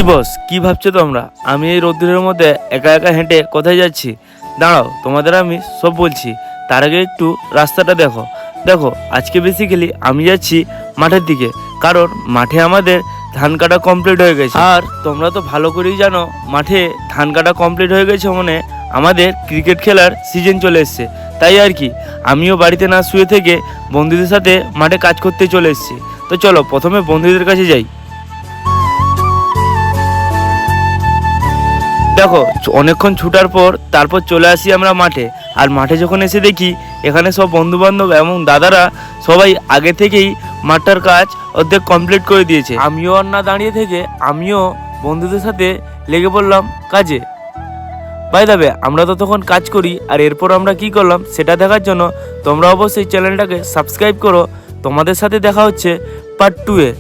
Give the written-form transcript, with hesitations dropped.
কি বস, কি ভাবছো তোমরা? আমি এই রোদ্দুরের মধ্যে একা একা হেঁটে কোথায় যাচ্ছি? দাঁড়াও, তোমাদের আমি সব বলছি। তার আগে একটু রাস্তাটা দেখো। দেখো, আজকে বেসিক্যালি আমি যাচ্ছি মাঠের দিকে, কারণ মাঠে আমাদের ধান কাটা কমপ্লিট হয়ে গেছে। আর তোমরা তো ভালো করেই জানো, মাঠে ধান কাটা কমপ্লিট হয়ে গেছে মানে আমাদের ক্রিকেট খেলার সিজন চলে এসছে। তাই আর কি, আমিও বাড়িতে না শুয়ে থেকে বন্ধুদের সাথে মাঠে কাজ করতে চলে এসেছি। তো চলো প্রথমে বন্ধুদের কাছে যাই। দেখো, অনেকক্ষণ ছুটার পর তারপর চলে আসি আমরা মাঠে। আর মাঠে যখন এসে দেখি এখানে সব বন্ধুবান্ধব এবং দাদারা সবাই আগে থেকেই মাঠটার কাজ অর্ধেক কমপ্লিট করে দিয়েছে। আমিও আর না দাঁড়িয়ে থেকে আমিও বন্ধুদের সাথে লেগে পড়লাম কাজে। বাই দ্য ওয়ে, আমরা তো তখন কাজ করি, আর এরপর আমরা কি করলাম সেটা দেখার জন্য তোমরা অবশ্যই চ্যানেলটাকে সাবস্ক্রাইব করো। তোমাদের সাথে দেখা হচ্ছে পার্ট 2-এ।